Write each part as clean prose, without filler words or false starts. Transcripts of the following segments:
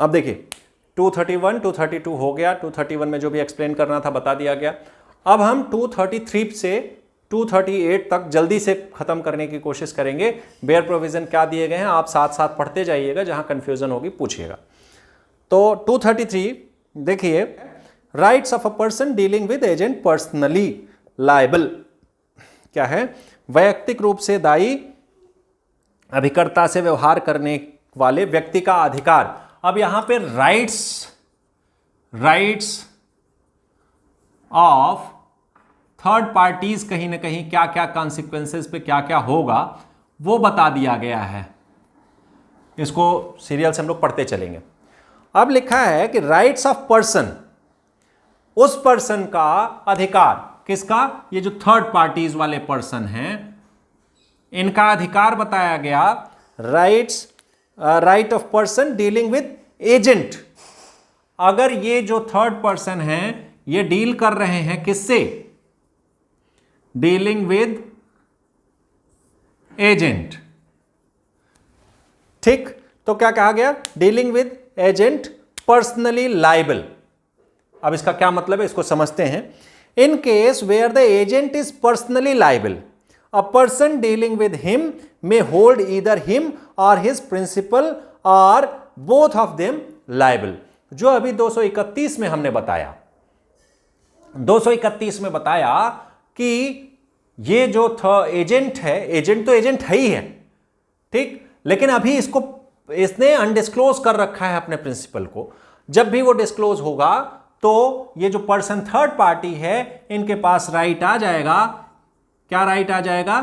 अब देखिए 231, 232 हो गया, 231 में जो भी एक्सप्लेन करना था बता दिया गया। अब हम 233 से 238 तक जल्दी से खत्म करने की कोशिश करेंगे। बेयर प्रोविजन क्या दिए गए हैं आप साथ साथ पढ़ते जाइएगा, जहां कंफ्यूजन होगी पूछिएगा। तो 233 देखिए, rights of a person dealing with agent personally liable क्या है? वैयक्तिक रूप से दायी अभिकर्ता से व्यवहार करने वाले व्यक्ति का अधिकार। अब यहां पे राइट्स ऑफ थर्ड पार्टीज कहीं ना कहीं क्या क्या कॉन्सिक्वेंसेस पे क्या क्या होगा वो बता दिया गया है। इसको सीरियल से हम लोग पढ़ते चलेंगे। अब लिखा है कि राइट्स ऑफ पर्सन, उस पर्सन का अधिकार, किसका? ये जो थर्ड पार्टीज वाले पर्सन हैं इनका अधिकार बताया गया। Right of person dealing with agent, अगर ये जो थर्ड पर्सन है ये डील कर रहे हैं किससे? Dealing with agent. ठीक, तो क्या कहा गया? Dealing with agent personally liable. अब इसका क्या मतलब है इसको समझते हैं। In case where the agent is personally liable, a person dealing with him may hold either him or his principal or both of them liable. जो अभी 231 में हमने बताया, 231 में बताया कि ये जो एजेंट है, एजेंट तो एजेंट है ही है, ठीक, लेकिन अभी इसने अनडिस्क्लोज कर रखा है अपने प्रिंसिपल को। जब भी वो डिस्क्लोज होगा तो ये जो पर्सन थर्ड पार्टी है इनके पास राइट आ जाएगा। क्या राइट आ जाएगा?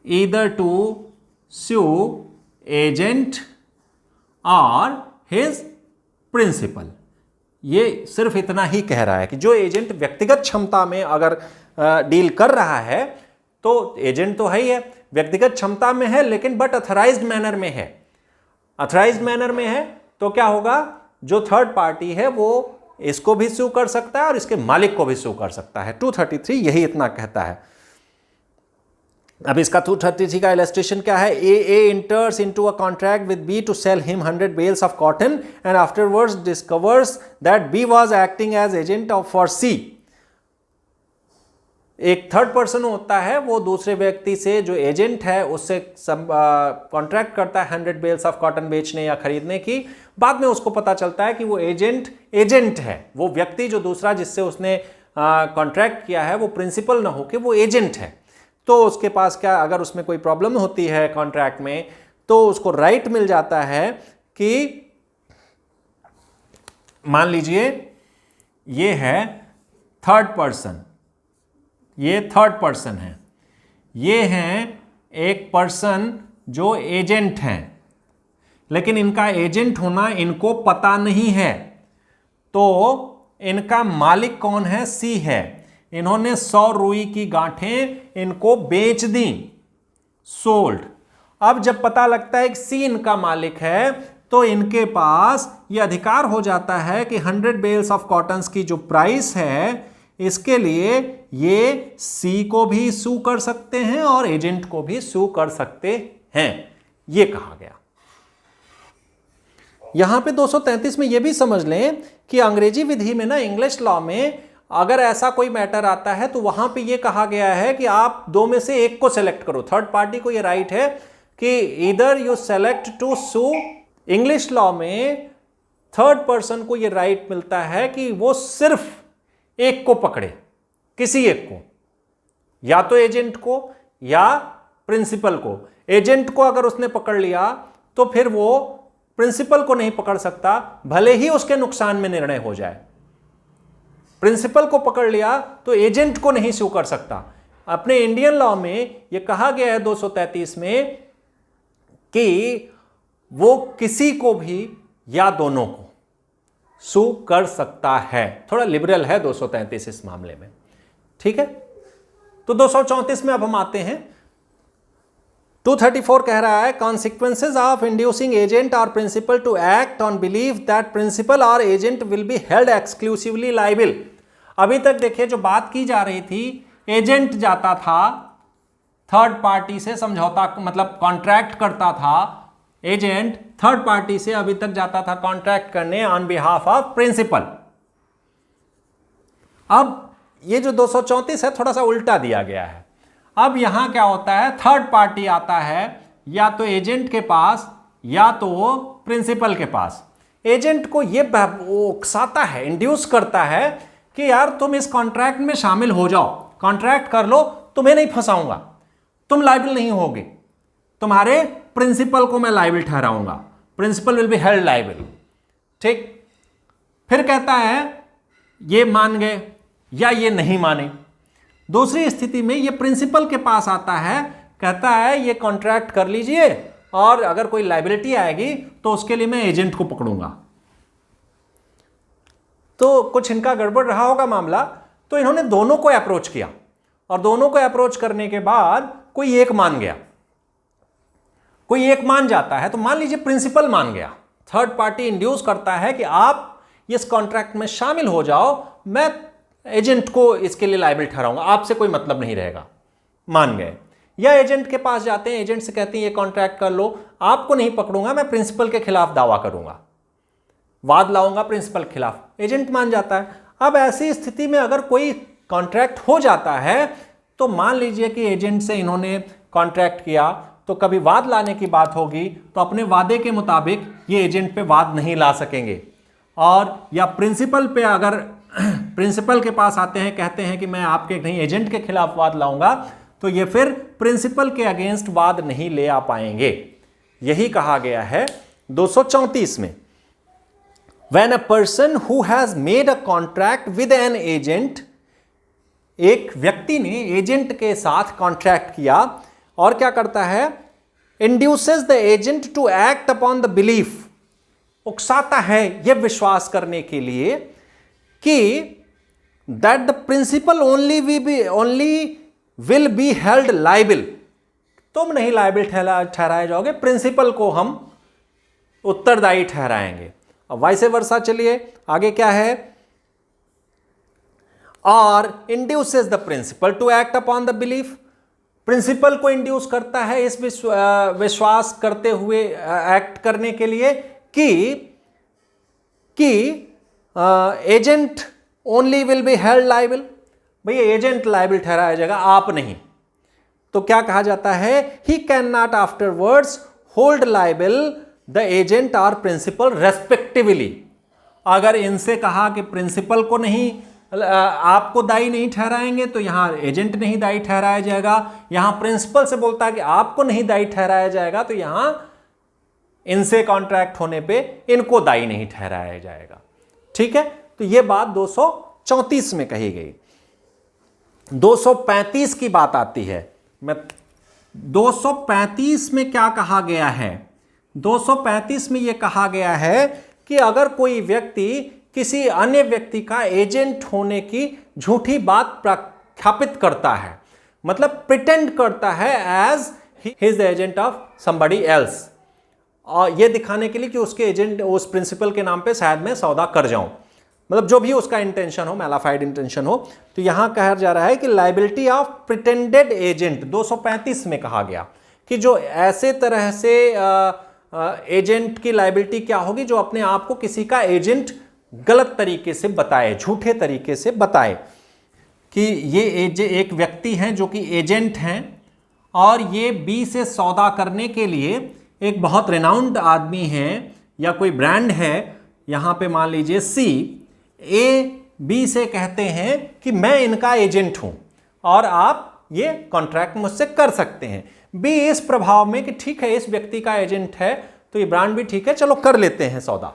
ईदर टू sue एजेंट और हिज प्रिंसिपल। ये सिर्फ इतना ही कह रहा है कि जो एजेंट व्यक्तिगत क्षमता में अगर डील कर रहा है तो एजेंट तो है ही है, व्यक्तिगत क्षमता में है, लेकिन बट अथराइज्ड मैनर में है। अथराइज्ड मैनर में है तो क्या होगा? जो थर्ड पार्टी है वो इसको भी सू कर सकता है और इसके मालिक को भी सू कर सकता है। 233 यही इतना कहता है। अब इसका 233 का इलस्ट्रेशन क्या है? A enters into a contract with B to sell him 100 bales of cotton and afterwards discovers that B was acting as agent of for C. एक थर्ड पर्सन होता है, वो दूसरे व्यक्ति से जो एजेंट है उससे कॉन्ट्रैक्ट करता है 100 bales ऑफ कॉटन बेचने या खरीदने की। बाद में उसको पता चलता है कि वो एजेंट है, वो व्यक्ति जो दूसरा जिससे उसने कॉन्ट्रैक्ट किया है वो प्रिंसिपल ना होके वो एजेंट है। तो उसके पास क्या, अगर उसमें कोई प्रॉब्लम होती है कॉन्ट्रैक्ट में तो उसको राइट मिल जाता है कि मान लीजिए ये है थर्ड पर्सन, ये थर्ड पर्सन है, ये हैं एक पर्सन जो एजेंट हैं, लेकिन इनका एजेंट होना इनको पता नहीं है। तो इनका मालिक कौन है? सी है। इन्होंने 100 रुई की गांठें इनको बेच दी, सोल्ड। अब जब पता लगता है कि सी इनका मालिक है तो इनके पास ये अधिकार हो जाता है कि 100 bales ऑफ कॉटन्स की जो प्राइस है इसके लिए ये सी को भी सू कर सकते हैं और एजेंट को भी सू कर सकते हैं, ये कहा गया। यहां पे 233 में ये भी समझ लें कि अंग्रेजी विधि में ना, इंग्लिश लॉ में अगर ऐसा कोई मैटर आता है तो वहां पे ये कहा गया है कि आप दो में से एक को सेलेक्ट करो। थर्ड पार्टी को ये राइट है कि इधर you select to sue. English law में थर्ड पर्सन को ये राइट मिलता है कि वो सिर्फ एक को पकड़े, किसी एक को, या तो एजेंट को या प्रिंसिपल को। एजेंट को अगर उसने पकड़ लिया तो फिर वो प्रिंसिपल को नहीं पकड़ सकता, भले ही उसके नुकसान में निर्णय हो जाए। प्रिंसिपल को पकड़ लिया तो एजेंट को नहीं सू कर सकता। अपने इंडियन लॉ में यह कहा गया है 233 में कि वो किसी को भी या दोनों को सू कर सकता है। थोड़ा लिबरल है 233 इस मामले में, ठीक है। तो 234 में अब हम आते हैं। 234 कह रहा है consequences of inducing agent or principal to act on believe that principal or agent will be held exclusively liable. अभी तक देखिए जो बात की जा रही थी, एजेंट जाता था थर्ड पार्टी से समझौता, मतलब कॉन्ट्रैक्ट करता था एजेंट थर्ड पार्टी से अभी तक जाता था कॉन्ट्रैक्ट करने ऑन बिहाफ ऑफ प्रिंसिपल। अब ये जो 234 है थोड़ा सा उल्टा दिया गया है। अब यहां क्या होता है, थर्ड पार्टी आता है या तो एजेंट के पास या तो वो प्रिंसिपल के पास। एजेंट को ये उकसाता है, इंड्यूस करता है कि यार तुम इस कॉन्ट्रैक्ट में शामिल हो जाओ, कॉन्ट्रैक्ट कर लो, तुम्हें नहीं फंसाऊंगा, तुम लायबल नहीं होगे, तुम्हारे प्रिंसिपल को मैं लायबल ठहराऊंगा, principal will be held liable. ठीक, फिर कहता है ये मान गए या ये नहीं माने। दूसरी स्थिति में ये प्रिंसिपल के पास आता है, कहता है ये कॉन्ट्रैक्ट कर लीजिए और अगर कोई लायबिलिटी आएगी तो उसके लिए मैं एजेंट को पकड़ूंगा। तो कुछ इनका गड़बड़ रहा होगा मामला, तो इन्होंने दोनों को अप्रोच किया और दोनों को अप्रोच करने के बाद कोई एक मान गया, कोई एक मान जाता है। तो मान लीजिए प्रिंसिपल मान गया, थर्ड पार्टी इंड्यूस करता है कि आप इस कॉन्ट्रैक्ट में शामिल हो जाओ, मैं एजेंट को इसके लिए लायबल ठहराऊंगा, आपसे कोई मतलब नहीं रहेगा, मान गए। या एजेंट के पास जाते हैं, एजेंट से कहते हैं ये कॉन्ट्रैक्ट कर लो, आपको नहीं पकड़ूंगा, मैं प्रिंसिपल के खिलाफ दावा करूंगा, वाद लाऊंगा प्रिंसिपल के खिलाफ। एजेंट मान जाता है। अब ऐसी स्थिति में अगर कोई कॉन्ट्रैक्ट हो जाता है तो मान लीजिए कि एजेंट से इन्होंने कॉन्ट्रैक्ट किया, तो कभी वाद लाने की बात होगी तो अपने वादे के मुताबिक ये एजेंट पे वाद नहीं ला सकेंगे। और या प्रिंसिपल पे अगर प्रिंसिपल के पास आते हैं, कहते हैं कि मैं आपके नहीं एजेंट के खिलाफ वाद लाऊंगा, तो ये फिर प्रिंसिपल के अगेंस्ट वाद नहीं ले आ पाएंगे। यही कहा गया है 234 में। When a person who has made a contract with an agent, एक व्यक्ति ने एजेंट के साथ कॉन्ट्रैक्ट किया और क्या करता है, induces the agent to act upon the belief, उकसाता है यह विश्वास करने के लिए कि that the principal only will be held liable, तुम नहीं लायबल ठहराए जाओगे, प्रिंसिपल को हम उत्तरदायी ठहराएंगे। अब वाइस वर्सा चलिए आगे क्या है, और induces the principal to act upon the belief, principal को इंड्यूस करता है इस विश्वास करते हुए एक्ट करने के लिए कि agent only will be held liable, भैया एजेंट लायबल ठहराया जाएगा, आप नहीं। तो क्या कहा जाता है, he can not afterwards hold liable the agent or principal respectively. अगर इनसे कहा कि प्रिंसिपल को नहीं, आपको दायी नहीं ठहराएंगे, तो यहां एजेंट नहीं दायी ठहराया जाएगा। यहां प्रिंसिपल से बोलता है कि आपको नहीं दायी ठहराया जाएगा, तो यहां इनसे कॉन्ट्रैक्ट होने पे इनको दायी नहीं ठहराया जाएगा। ठीक है, तो यह बात 234 में कही गई। 235 की बात आती है। 235 में क्या कहा गया है, 235 में यह कहा गया है कि अगर कोई व्यक्ति किसी अन्य व्यक्ति का एजेंट होने की झूठी बात प्रख्यापित करता है, मतलब प्रिटेंड करता है as he is the agent of somebody else, और यह दिखाने के लिए कि उसके एजेंट उस प्रिंसिपल के नाम पे शायद मैं सौदा कर जाऊं, मतलब जो भी उसका इंटेंशन हो, मैलाफाइड इंटेंशन हो। तो यहां कहा जा रहा है कि लायबिलिटी ऑफ प्रिटेंडेड एजेंट 235 में कहा गया कि जो ऐसे तरह से एजेंट की लायबिलिटी क्या होगी, जो अपने आप को किसी का एजेंट गलत तरीके से बताए, झूठे तरीके से बताए कि ये एक व्यक्ति हैं जो कि एजेंट हैं और ये बी से सौदा करने के लिए एक बहुत रिनाउंड आदमी है या कोई ब्रांड है, यहां पे मान लीजिए सी, ए बी से कहते हैं कि मैं इनका एजेंट हूं और आप ये कॉन्ट्रैक्ट मुझसे कर सकते हैं। बी इस प्रभाव में कि ठीक है इस व्यक्ति का एजेंट है तो ये ब्रांड भी ठीक है, चलो कर लेते हैं सौदा।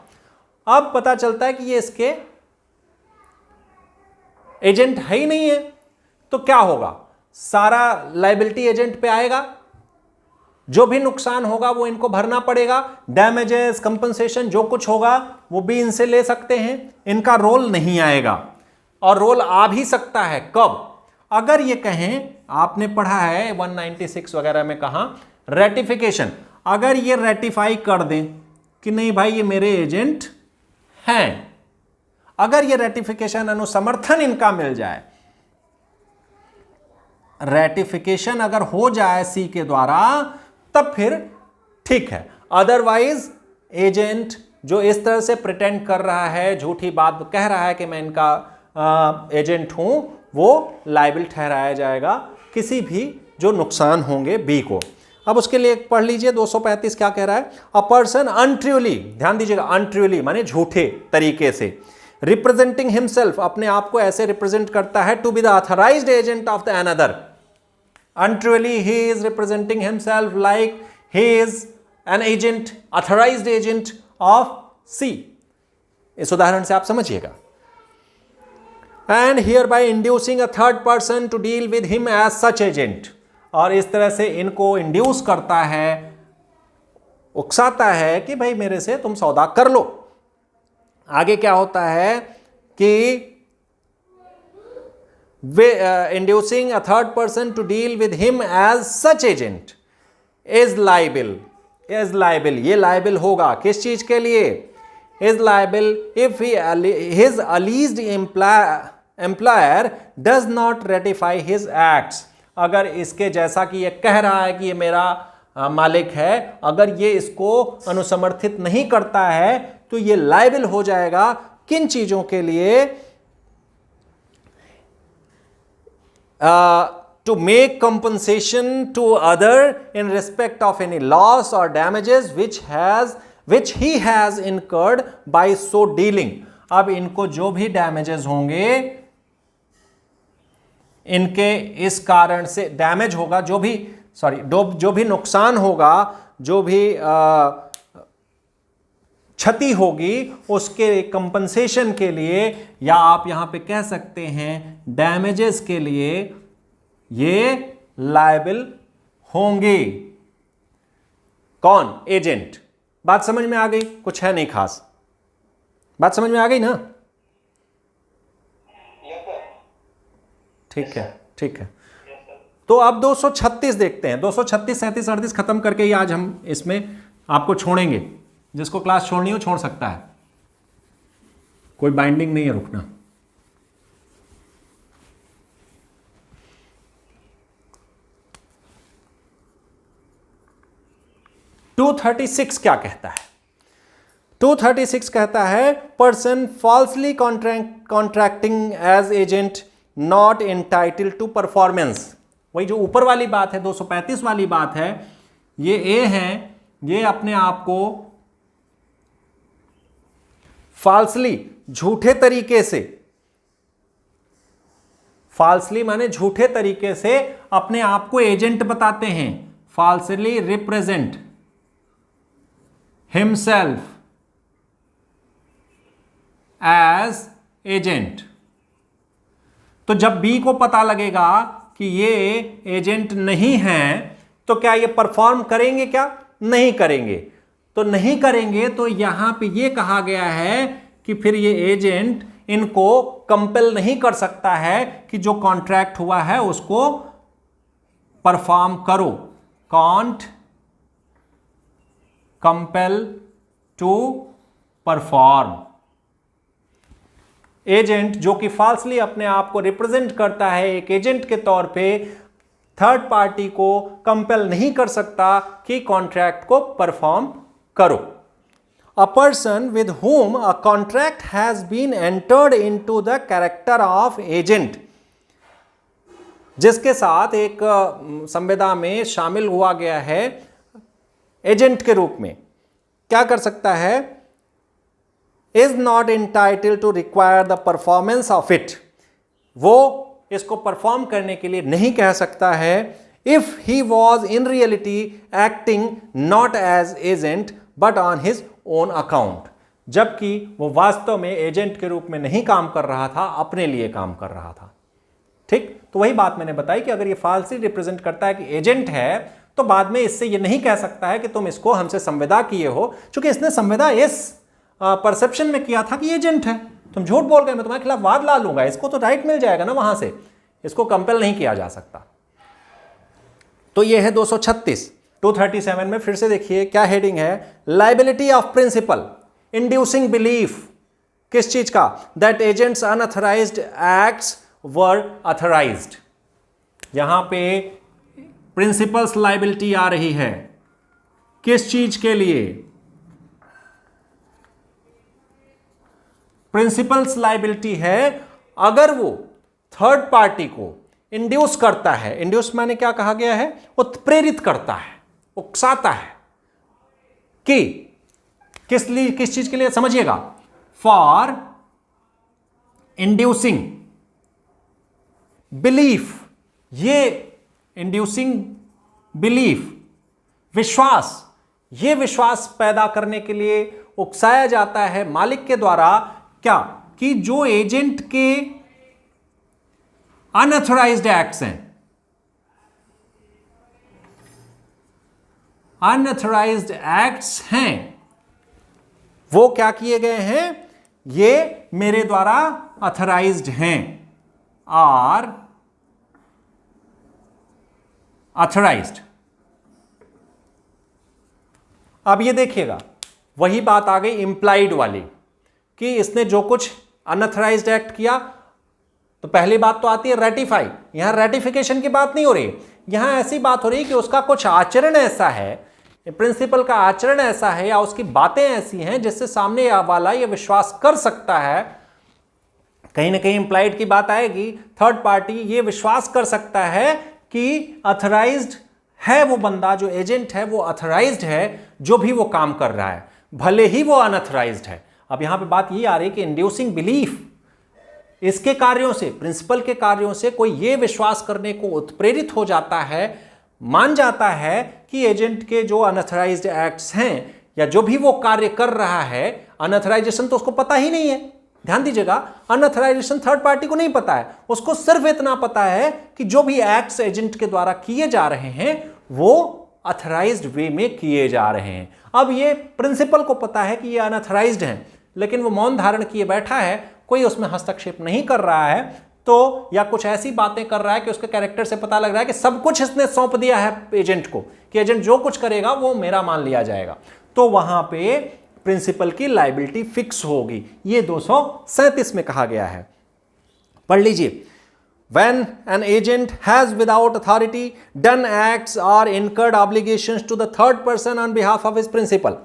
अब पता चलता है कि ये इसके एजेंट है ही नहीं है, तो क्या होगा, सारा लायबिलिटी एजेंट पे आएगा, जो भी नुकसान होगा वो इनको भरना पड़ेगा, डैमेजेस, कंपनसेशन जो कुछ होगा वो भी इनसे ले सकते हैं, इनका रोल नहीं आएगा। और रोल आ भी सकता है कब, अगर ये कहें, आपने पढ़ा है 196 वगैरह में कहा रेटिफिकेशन, अगर ये रेटिफाई कर दें कि नहीं भाई ये मेरे एजेंट हैं, अगर ये रेटिफिकेशन अनुसमर्थन इनका मिल जाए, रेटिफिकेशन अगर हो जाए सी के द्वारा, तब फिर ठीक है। अदरवाइज एजेंट जो इस तरह से प्रिटेंड कर रहा है, झूठी बात कह रहा है कि मैं इनका एजेंट हूं, वो लायबल ठहराया जाएगा किसी भी जो नुकसान होंगे बी को। अब उसके लिए पढ़ लीजिए 235 क्या कह रहा है। अ पर्सन अनट्रूली, ध्यान दीजिएगा, अनट्रूली माने झूठे तरीके से, रिप्रेजेंटिंग हिमसेल्फ, अपने आप को ऐसे रिप्रेजेंट करता है, to be the authorised agent of the another. Untruly he is representing himself like he is an agent, authorised agent of C. इस उदाहरण से आप समझिएगा। And hereby inducing a third person to deal with him as such agent, और इस तरह से इनको इंड्यूस करता है, उकसाता है कि भाई मेरे से तुम सौदा कर लो। आगे क्या होता है कि inducing a third person to deal with him as such agent is liable. Is liable, ये लाइबल होगा किस चीज के लिए? Is liable if his alleged employer does not ratify his acts. अगर इसके जैसा कि ये कह रहा है कि ये मेरा मालिक है, अगर ये इसको अनुसमर्थित नहीं करता है तो ये लायबल हो जाएगा किन चीजों के लिए? To make compensation to other in respect of any loss or damages which he has incurred by so dealing. अब इनको जो भी डैमेजेस होंगे, इनके इस कारण से डैमेज होगा, जो भी नुकसान होगा, जो भी क्षति होगी, उसके कंपनसेशन के लिए, या आप यहां पे कह सकते हैं डैमेजेस के लिए, ये लायबल होंगे। कौन? एजेंट। बात समझ में आ गई? कुछ है नहीं खास, बात समझ में आ गई ना? ठीक है, ठीक है। तो अब 236 देखते हैं। 236, 37, 38 खत्म करके ही आज हम इसमें आपको छोड़ेंगे। जिसको क्लास छोड़नी हो छोड़ सकता है, कोई बाइंडिंग नहीं है रुकना। (236) क्या कहता है? 236 कहता है person falsely contracting as agent not entitle to performance. वही जो ऊपर वाली बात है, 235 वाली बात है, ये ए है, ये अपने आप को फॉल्सली, झूठे तरीके से, फॉल्सली माने झूठे तरीके से अपने आप को एजेंट बताते हैं। Falsely represent himself as agent. तो जब बी को पता लगेगा कि ये एजेंट नहीं है, तो क्या ये परफॉर्म करेंगे? क्या नहीं करेंगे। तो नहीं करेंगे, तो यहां पे ये कहा गया है कि फिर ये एजेंट इनको कंपेल नहीं कर सकता है कि जो कॉन्ट्रैक्ट हुआ है उसको परफॉर्म करो। Can't compel to perform. Agent जो कि फॉल्सली अपने आप को रिप्रेजेंट करता है एक एजेंट के तौर पे, थर्ड पार्टी को कंपेल नहीं कर सकता कि कॉन्ट्रैक्ट को परफॉर्म करो। A person with whom a contract has been entered into the character of agent, जिसके साथ एक संविदा में शामिल हुआ गया है एजेंट के रूप में, क्या कर सकता है? Is not entitled to require the performance of it. वो इसको परफॉर्म करने के लिए नहीं कह सकता है if he was in reality acting not as agent but on his own account, जबकि वो वास्तव में एजेंट के रूप में नहीं काम कर रहा था, अपने लिए काम कर रहा था। ठीक, तो वही बात मैंने बताई कि अगर ये फॉल्सली रिप्रेजेंट करता है कि एजेंट है, तो बाद में इससे ये नहीं कह सकता है कि तुम इसको हमसे संविदा किए हो, क्योंकि इसने संविदा इस परसेप्शन में किया था कि एजेंट है। तुम झूठ बोल गए, मैं तुम्हारे खिलाफ वाद ला लूंगा, इसको तो राइट मिल जाएगा ना वहां से, इसको कंपेल नहीं किया जा सकता। तो ये है 236। 237 में फिर से देखिए क्या हेडिंग है? Liability of principal inducing belief. किस चीज का? That agents unauthorised acts were authorised. यहां पे प्रिंसिपल्स लायबिलिटी आ रही है। किस चीज के लिए? प्रिंसिपल्स लायबिलिटी है अगर वो थर्ड पार्टी को इंड्यूस करता है। इंड्यूस माने क्या कहा गया है? उत्प्रेरित करता है, उकसाता है कि किस चीज के लिए? समझिएगा, फॉर इंड्यूसिंग बिलीफ, ये इंड्यूसिंग बिलीफ, विश्वास, ये विश्वास पैदा करने के लिए उकसाया जाता है मालिक के द्वारा। क्या? कि जो एजेंट के अनऑथराइज्ड एक्ट्स हैं, अनऑथराइज्ड एक्ट्स हैं, वो क्या किए गए हैं? ये मेरे द्वारा ऑथराइज्ड हैं, आर ऑथराइज्ड। अब ये देखिएगा, वही बात आ गई इंप्लाइड वाली कि इसने जो कुछ अनऑथराइज्ड एक्ट किया, तो पहली बात तो आती है रेटिफाई। यहां रेटिफिकेशन की बात नहीं हो रही, यहां ऐसी बात हो रही है कि उसका कुछ आचरण ऐसा है, प्रिंसिपल का आचरण ऐसा है या उसकी बातें ऐसी हैं जिससे सामने वाला ये विश्वास कर सकता है, कहीं ना कहीं इंप्लाइड की बात आएगी, थर्ड पार्टी ये विश्वास कर सकता है कि ऑथराइज्ड है वो बंदा, जो एजेंट है वो ऑथराइज्ड है, जो भी वो काम कर रहा है, भले ही वो अनऑथराइज्ड है। अब यहां पे बात ये आ रही है कि इंड्यूसिंग बिलीफ, इसके कार्यों से, प्रिंसिपल के कार्यों से कोई ये विश्वास करने को उत्प्रेरित हो जाता है, मान जाता है कि एजेंट के जो अनऑथराइज्ड एक्ट्स हैं या जो भी वो कार्य कर रहा है, अनऑथराइजेशन तो उसको पता ही नहीं है। ध्यान दीजिएगा, अनऑथराइजेशन थर्ड पार्टी को नहीं पता है, उसको सिर्फ इतना पता है कि जो भी एक्ट्स एजेंट के द्वारा किए जा रहे हैं वो ऑथराइज्ड वे में किए जा रहे हैं। अब ये प्रिंसिपल को पता है कि ये अनऑथराइज्ड हैं, लेकिन वो मौन धारण किए बैठा है, कोई उसमें हस्तक्षेप नहीं कर रहा है, तो या कुछ ऐसी बातें कर रहा है कि उसके कैरेक्टर से पता लग रहा है कि सब कुछ इसने सौंप दिया है एजेंट को, कि एजेंट जो कुछ करेगा वो मेरा मान लिया जाएगा, तो वहां पे प्रिंसिपल की लायबिलिटी फिक्स होगी। ये 237 में कहा गया है, पढ़ लीजिए। When an agent has without authority done acts or incurred obligations to the third person on behalf of his principal,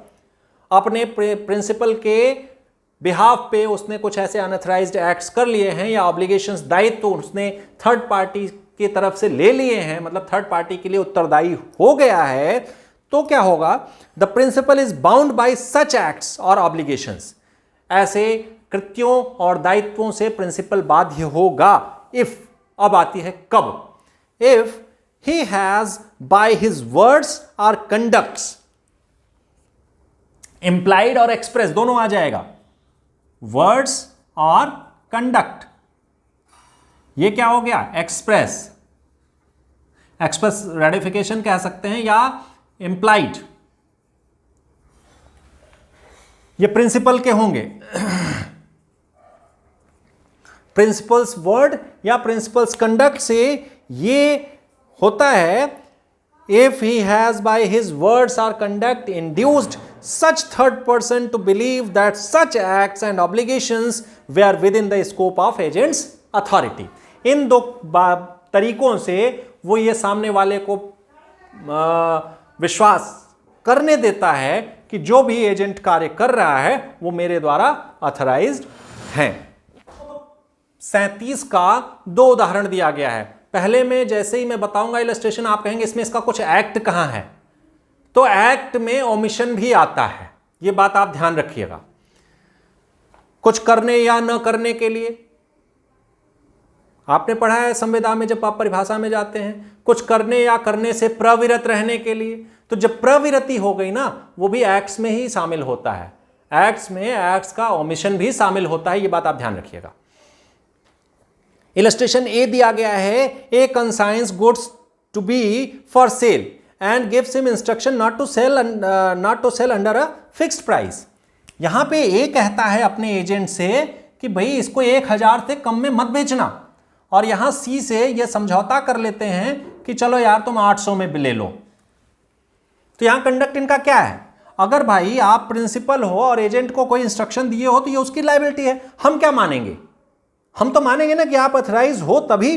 अपने प्रिंसिपल के बिहाफ पे उसने कुछ ऐसे अनऑथराइज्ड एक्ट्स कर लिए हैं या ऑब्लिगेशंस, दायित्व तो उसने थर्ड पार्टी की तरफ से ले लिए हैं, मतलब थर्ड पार्टी के लिए उत्तरदायी हो गया है, तो क्या होगा? The principal is bound by such acts or obligations, ऐसे कृत्यों और दायित्वों से प्रिंसिपल बाध्य होगा। इफ, अब आती है कब, if he has by his words और कंडक्ट्स, इंप्लाइड और एक्सप्रेस दोनों आ जाएगा, वर्ड्स और कंडक्ट, ये क्या हो गया? एक्सप्रेस, एक्सप्रेस रेटिफिकेशन कह सकते हैं या इंप्लाइड, ये प्रिंसिपल के होंगे। प्रिंसिपल्स वर्ड या प्रिंसिपल्स कंडक्ट से ये होता है, if he has by his words or conduct induced such third person to believe that such acts and obligations were within the scope of agent's authority। इन दो तरीकों से वो ये सामने वाले को विश्वास करने देता है कि जो भी एजेंट कार्य कर रहा है वो मेरे द्वारा ऑथराइज्ड है। 37 का 2 उदाहरण दिया गया है। पहले में जैसे ही मैं बताऊंगा इलस्ट्रेशन, आप कहेंगे इसमें इसका कुछ एक्ट कहां है, तो एक्ट में ओमिशन भी आता है, यह बात आप ध्यान रखिएगा। कुछ करने या न करने के लिए, आपने पढ़ा है संविधान में जब आप परिभाषा में जाते हैं, कुछ करने या करने से प्रविरत रहने के लिए, तो जब प्रविरति हो गई ना, वो भी एक्ट्स में ही शामिल होता है, एक्ट्स में एक्ट्स का ओमिशन भी शामिल होता है, यह बात आप ध्यान रखिएगा। इलस्ट्रेशन ए दिया गया है, A consigns goods to be for sale and gives him instruction not to sell under a fixed price। यहां पे ए कहता है अपने एजेंट से कि भाई इसको 1000 से कम में मत बेचना, और यहां सी से ये समझौता कर लेते हैं कि चलो यार तुम 800 में ले लो। तो यहां कंडक्ट इनका क्या है? अगर भाई आप प्रिंसिपल हो और एजेंट को कोई इंस्ट्रक्शन दिए हो तो ये उसकी लायबिलिटी है। हम क्या मानेंगे? हम तो मानेंगे ना कि आप ऑथराइज हो तभी,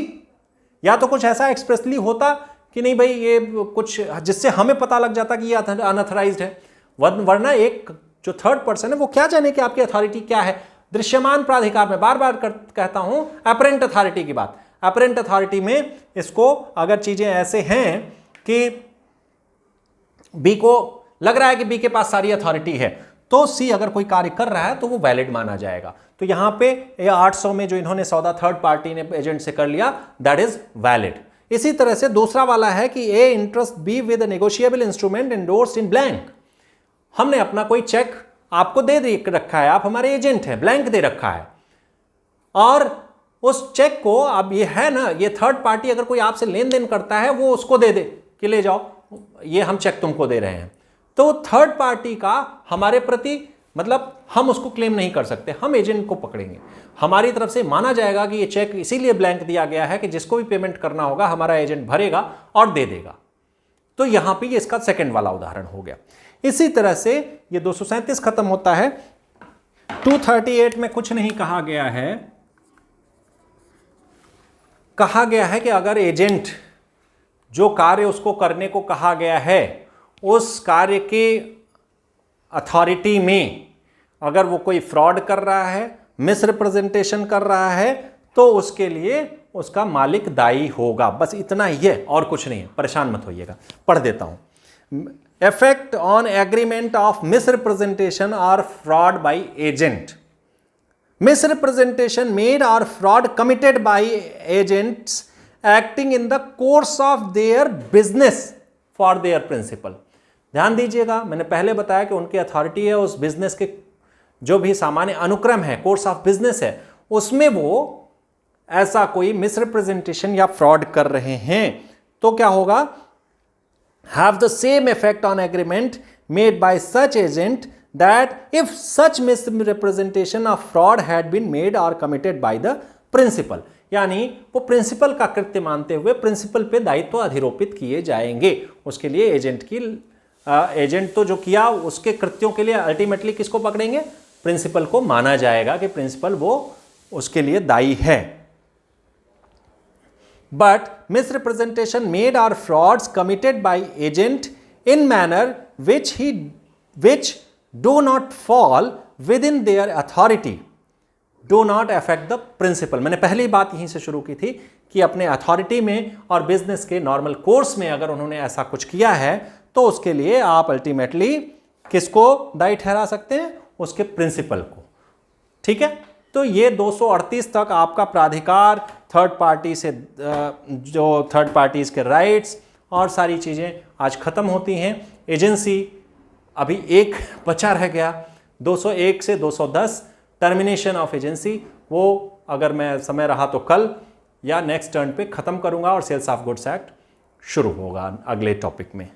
या तो कुछ ऐसा एक्सप्रेसली होता कि नहीं भाई ये कुछ जिससे हमें पता लग जाता कि ये अनऑथराइज्ड है, वरना एक जो थर्ड पर्सन है वो क्या जाने कि आपकी अथॉरिटी क्या है। दृश्यमान प्राधिकार में बार बार कहता हूं अपरेंट अथॉरिटी की बात। अपरेंट अथॉरिटी में इसको अगर चीजें ऐसे हैं कि बी को लग रहा है कि बी के पास सारी अथॉरिटी है, तो सी अगर कोई कार्य कर रहा है तो वो वैलिड माना जाएगा। तो यहां पे 800 में जो इन्होंने सौदा थर्ड पार्टी ने एजेंट से कर लिया, दैट इज वैलिड। इसी तरह से दूसरा वाला है कि A entrusts B with negotiable instrument endorsed in blank. हमने अपना कोई चेक आपको दे रखा है, आप हमारे एजेंट हैं, ब्लैंक दे रखा है, और उस चेक को अब ये है ना, ये थर्ड पार्टी अगर कोई आपसे लेन देन करता है वो उसको दे दे कि ले जाओ ये हम चेक तुमको दे रहे हैं, तो थर्ड पार्टी का हमारे प्रति मतलब हम उसको क्लेम नहीं कर सकते, हम एजेंट को पकड़ेंगे। हमारी तरफ से माना जाएगा कि ये चेक इसीलिए ब्लैंक दिया गया है कि जिसको भी पेमेंट करना होगा हमारा एजेंट भरेगा और दे देगा। तो यहां पे ये इसका सेकंड वाला उदाहरण हो गया। इसी तरह से ये 237 खत्म होता है। 238 में कुछ नहीं कहा गया है, कहा गया है कि अगर एजेंट जो कार्य उसको करने को कहा गया है उस कार्य के अथॉरिटी में अगर वो कोई फ्रॉड कर रहा है, मिसरिप्रेजेंटेशन कर रहा है, तो उसके लिए उसका मालिक दायी होगा। बस इतना ही है और कुछ नहीं है, परेशान मत होइएगा। पढ़ देता हूं। Effect on agreement of misrepresentation or fraud by agent. Misrepresentation made or fraud committed by agents acting in the course of their business for their principal। ध्यान दीजिएगा, मैंने पहले बताया कि उनकी अथॉरिटी है, उस बिजनेस के जो भी सामान्य अनुक्रम है, कोर्स ऑफ बिजनेस है, उसमें वो ऐसा कोई मिसरिप्रेजेंटेशन या फ्रॉड कर रहे हैं तो क्या होगा? Have the same effect on agreement made by such agent that if such misrepresentation of fraud had been made or committed by the principal, यानी वो प्रिंसिपल का कृत्य मानते हुए प्रिंसिपल पे दायित्व अधिरोपित किए जाएंगे। उसके लिए एजेंट तो जो किया उसके कृत्यों के लिए अल्टीमेटली किसको पकड़ेंगे? प्रिंसिपल को माना जाएगा कि प्रिंसिपल वो उसके लिए दायी है। But misrepresentation made or frauds committed by agent in manner which do not fall within their authority do not affect the principal। मैंने पहली बात यहीं से शुरू की थी कि अपने अथॉरिटी में और बिजनेस के नॉर्मल कोर्स में अगर उन्होंने ऐसा कुछ किया है तो उसके लिए आप अल्टीमेटली किसको दायी ठहरा सकते हैं? उसके प्रिंसिपल को। ठीक है, तो ये 238 तक आपका प्राधिकार, थर्ड पार्टी से जो थर्ड पार्टीज के राइट्स और सारी चीजें आज खत्म होती हैं। एजेंसी अभी एक बचा रह गया, 201 से 210 टर्मिनेशन ऑफ एजेंसी। वो अगर मैं समय रहा तो कल या नेक्स्ट टर्न पे खत्म करूंगा और सेल्स ऑफ गुड्स एक्ट शुरू होगा अगले टॉपिक में।